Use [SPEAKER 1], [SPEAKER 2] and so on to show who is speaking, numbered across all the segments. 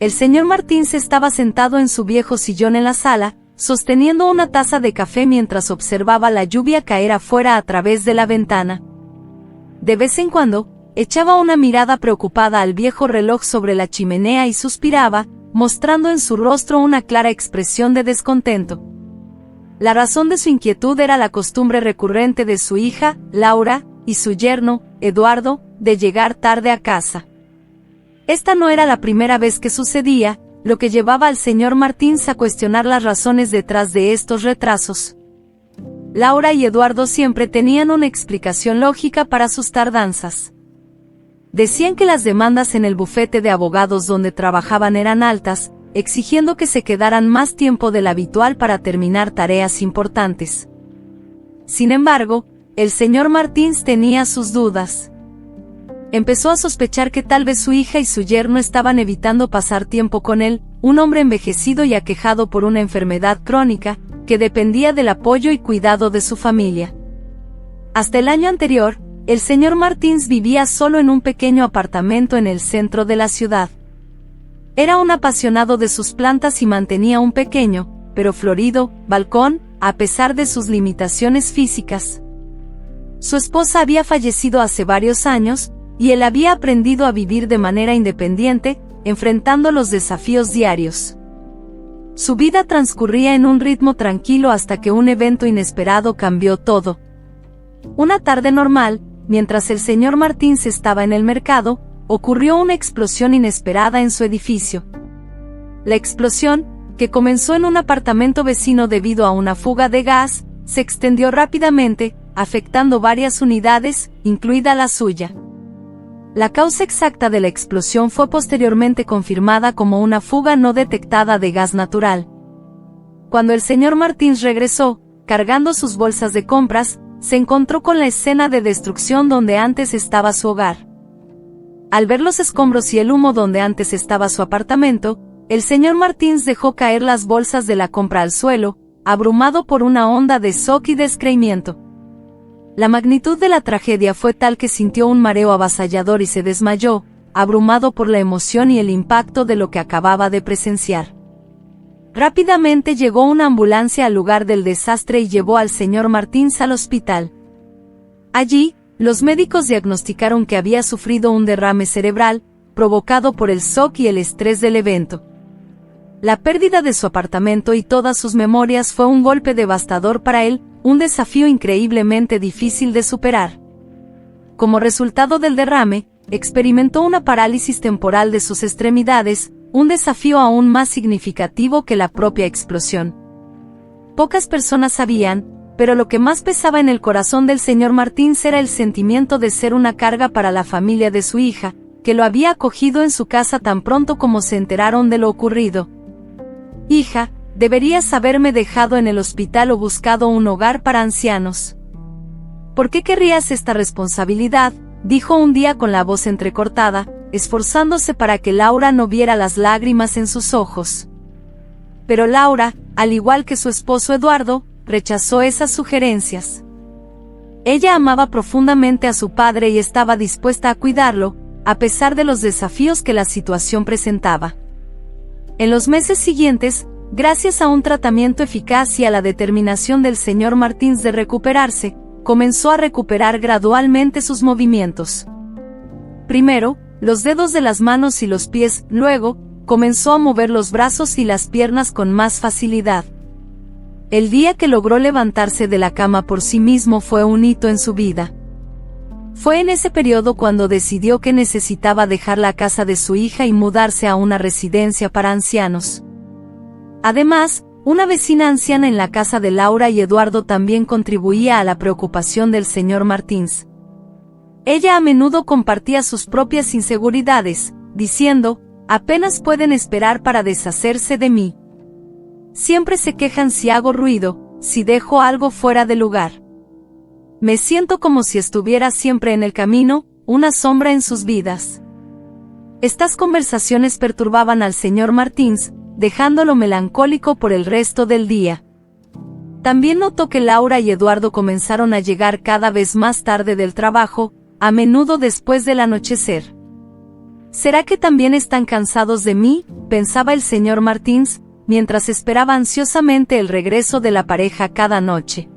[SPEAKER 1] El señor Martins estaba sentado en su viejo sillón en la sala, sosteniendo una taza de café mientras observaba la lluvia caer afuera a través de la ventana. De vez en cuando, echaba una mirada preocupada al viejo reloj sobre la chimenea y suspiraba, mostrando en su rostro una clara expresión de descontento. La razón de su inquietud era la costumbre recurrente de su hija, Laura, y su yerno, Eduardo, de llegar tarde a casa. Esta no era la primera vez que sucedía, lo que llevaba al señor Martins a cuestionar las razones detrás de estos retrasos. Laura y Eduardo siempre tenían una explicación lógica para sus tardanzas. Decían que las demandas en el bufete de abogados donde trabajaban eran altas, exigiendo que se quedaran más tiempo del habitual para terminar tareas importantes. Sin embargo, el señor Martins tenía sus dudas. Empezó a sospechar que tal vez su hija y su yerno estaban evitando pasar tiempo con él, un hombre envejecido y aquejado por una enfermedad crónica, que dependía del apoyo y cuidado de su familia. Hasta el año anterior, el señor Martins vivía solo en un pequeño apartamento en el centro de la ciudad. Era un apasionado de sus plantas y mantenía un pequeño, pero florido, balcón, a pesar de sus limitaciones físicas. Su esposa había fallecido hace varios años, y él había aprendido a vivir de manera independiente, enfrentando los desafíos diarios. Su vida transcurría en un ritmo tranquilo hasta que un evento inesperado cambió todo. Una tarde normal, mientras el señor Martins estaba en el mercado, ocurrió una explosión inesperada en su edificio. La explosión, que comenzó en un apartamento vecino debido a una fuga de gas, se extendió rápidamente, afectando varias unidades, incluida la suya. La causa exacta de la explosión fue posteriormente confirmada como una fuga no detectada de gas natural. Cuando el señor Martins regresó, cargando sus bolsas de compras, se encontró con la escena de destrucción donde antes estaba su hogar. Al ver los escombros y el humo donde antes estaba su apartamento, el señor Martins dejó caer las bolsas de la compra al suelo, abrumado por una onda de shock y descreimiento. La magnitud de la tragedia fue tal que sintió un mareo avasallador y se desmayó, abrumado por la emoción y el impacto de lo que acababa de presenciar. Rápidamente llegó una ambulancia al lugar del desastre y llevó al señor Martins al hospital. Allí, los médicos diagnosticaron que había sufrido un derrame cerebral, provocado por el shock y el estrés del evento. La pérdida de su apartamento y todas sus memorias fue un golpe devastador para él, un desafío increíblemente difícil de superar. Como resultado del derrame, experimentó una parálisis temporal de sus extremidades, un desafío aún más significativo que la propia explosión. Pocas personas sabían, pero lo que más pesaba en el corazón del señor Martins era el sentimiento de ser una carga para la familia de su hija, que lo había acogido en su casa tan pronto como se enteraron de lo ocurrido. «Hija, deberías haberme dejado en el hospital o buscado un hogar para ancianos. ¿Por qué querrías esta responsabilidad?», dijo un día con la voz entrecortada, esforzándose para que Laura no viera las lágrimas en sus ojos. Pero Laura, al igual que su esposo Eduardo, rechazó esas sugerencias. Ella amaba profundamente a su padre y estaba dispuesta a cuidarlo, a pesar de los desafíos que la situación presentaba. En los meses siguientes, gracias a un tratamiento eficaz y a la determinación del señor Martins de recuperarse, comenzó a recuperar gradualmente sus movimientos. Primero, los dedos de las manos y los pies, luego, comenzó a mover los brazos y las piernas con más facilidad. El día que logró levantarse de la cama por sí mismo fue un hito en su vida. Fue en ese periodo cuando decidió que necesitaba dejar la casa de su hija y mudarse a una residencia para ancianos. Además, una vecina anciana en la casa de Laura y Eduardo también contribuía a la preocupación del señor Martins. Ella a menudo compartía sus propias inseguridades, diciendo: «Apenas pueden esperar para deshacerse de mí. Siempre se quejan si hago ruido, si dejo algo fuera de lugar. Me siento como si estuviera siempre en el camino, una sombra en sus vidas». Estas conversaciones perturbaban al señor Martins, dejándolo melancólico por el resto del día. También notó que Laura y Eduardo comenzaron a llegar cada vez más tarde del trabajo, a menudo después del anochecer. ¿Será que también están cansados de mí?, pensaba el señor Martins, mientras esperaba ansiosamente el regreso de la pareja cada noche.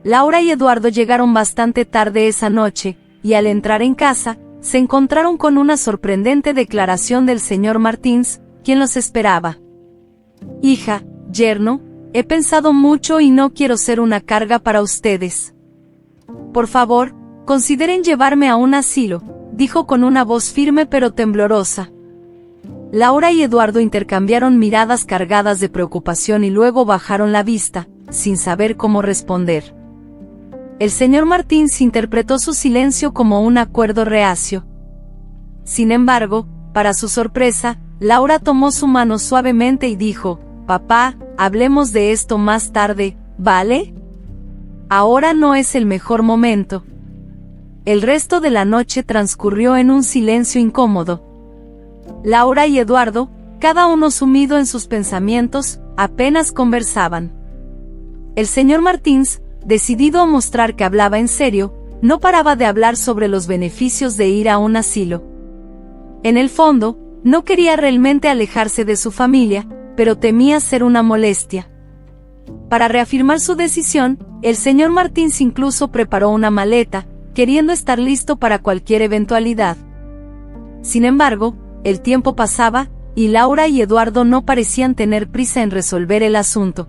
[SPEAKER 1] Laura y Eduardo llegaron bastante tarde esa noche, y al entrar en casa, se encontraron con una sorprendente declaración del señor Martins, quien los esperaba. «Hija, yerno, he pensado mucho y no quiero ser una carga para ustedes. Por favor, consideren llevarme a un asilo», dijo con una voz firme pero temblorosa. Laura y Eduardo intercambiaron miradas cargadas de preocupación y luego bajaron la vista, sin saber cómo responder. El señor Martins interpretó su silencio como un acuerdo reacio. Sin embargo, para su sorpresa, Laura tomó su mano suavemente y dijo: «Papá, hablemos de esto más tarde, ¿vale? Ahora no es el mejor momento». El resto de la noche transcurrió en un silencio incómodo. Laura y Eduardo, cada uno sumido en sus pensamientos, apenas conversaban. El señor Martins, decidido a mostrar que hablaba en serio, no paraba de hablar sobre los beneficios de ir a un asilo. En el fondo, no quería realmente alejarse de su familia, pero temía ser una molestia. Para reafirmar su decisión, el señor Martins incluso preparó una maleta, queriendo estar listo para cualquier eventualidad. Sin embargo, el tiempo pasaba, y Laura y Eduardo no parecían tener prisa en resolver el asunto.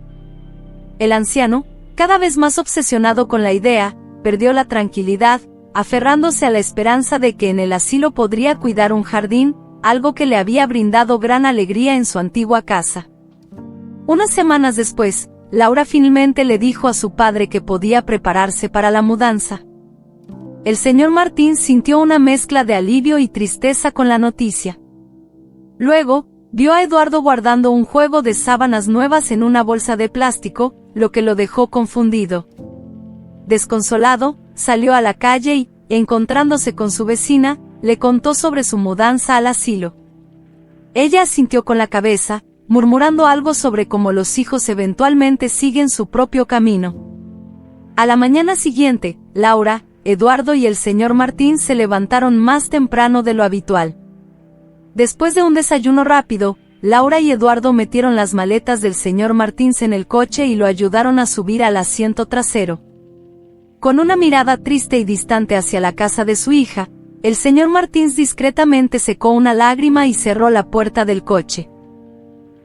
[SPEAKER 1] El anciano, cada vez más obsesionado con la idea, perdió la tranquilidad, aferrándose a la esperanza de que en el asilo podría cuidar un jardín, algo que le había brindado gran alegría en su antigua casa. Unas semanas después, Laura finalmente le dijo a su padre que podía prepararse para la mudanza. El señor Martins sintió una mezcla de alivio y tristeza con la noticia. Luego, vio a Eduardo guardando un juego de sábanas nuevas en una bolsa de plástico, lo que lo dejó confundido. Desconsolado, salió a la calle y, encontrándose con su vecina, le contó sobre su mudanza al asilo. Ella asintió con la cabeza, murmurando algo sobre cómo los hijos eventualmente siguen su propio camino. A la mañana siguiente, Laura, Eduardo y el señor Martins se levantaron más temprano de lo habitual. Después de un desayuno rápido, Laura y Eduardo metieron las maletas del señor Martins en el coche y lo ayudaron a subir al asiento trasero. Con una mirada triste y distante hacia la casa de su hija, el señor Martins discretamente secó una lágrima y cerró la puerta del coche.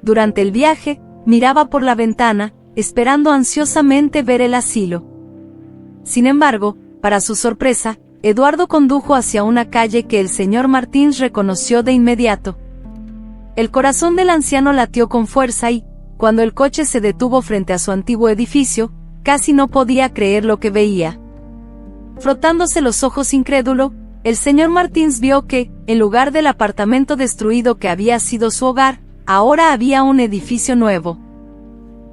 [SPEAKER 1] Durante el viaje, miraba por la ventana, esperando ansiosamente ver el asilo. Sin embargo, para su sorpresa, Eduardo condujo hacia una calle que el señor Martins reconoció de inmediato. El corazón del anciano latió con fuerza y, cuando el coche se detuvo frente a su antiguo edificio, casi no podía creer lo que veía. Frotándose los ojos incrédulo, el señor Martins vio que, en lugar del apartamento destruido que había sido su hogar, ahora había un edificio nuevo.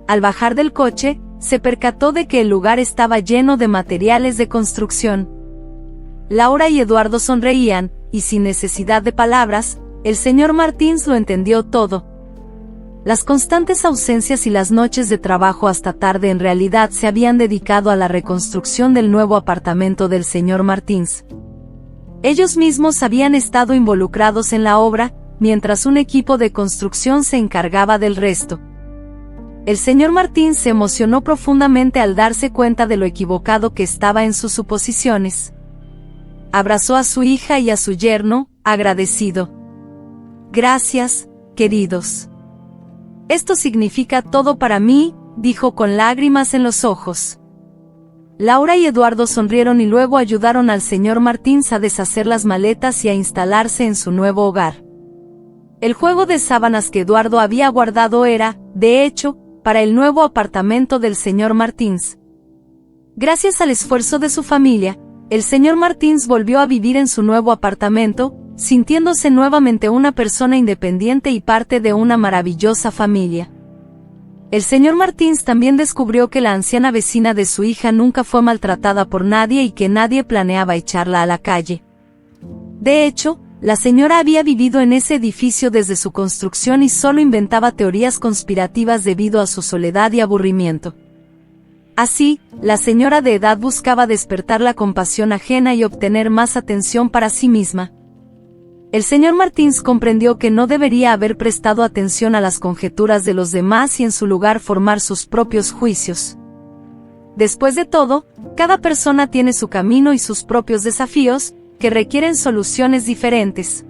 [SPEAKER 1] Al bajar del coche, se percató de que el lugar estaba lleno de materiales de construcción. Laura y Eduardo sonreían, y sin necesidad de palabras, el señor Martins lo entendió todo. Las constantes ausencias y las noches de trabajo hasta tarde en realidad se habían dedicado a la reconstrucción del nuevo apartamento del señor Martins. Ellos mismos habían estado involucrados en la obra, mientras un equipo de construcción se encargaba del resto. El señor Martins se emocionó profundamente al darse cuenta de lo equivocado que estaba en sus suposiciones. Abrazó a su hija y a su yerno, agradecido. «Gracias, queridos. Esto significa todo para mí», dijo con lágrimas en los ojos. Laura y Eduardo sonrieron y luego ayudaron al señor Martins a deshacer las maletas y a instalarse en su nuevo hogar. El juego de sábanas que Eduardo había guardado era, de hecho, para el nuevo apartamento del señor Martins. Gracias al esfuerzo de su familia, el señor Martins volvió a vivir en su nuevo apartamento, sintiéndose nuevamente una persona independiente y parte de una maravillosa familia. El señor Martins también descubrió que la anciana vecina de su hija nunca fue maltratada por nadie y que nadie planeaba echarla a la calle. De hecho, la señora había vivido en ese edificio desde su construcción y solo inventaba teorías conspirativas debido a su soledad y aburrimiento. Así, la señora de edad buscaba despertar la compasión ajena y obtener más atención para sí misma. El señor Martins comprendió que no debería haber prestado atención a las conjeturas de los demás y en su lugar formar sus propios juicios. Después de todo, cada persona tiene su camino y sus propios desafíos, que requieren soluciones diferentes.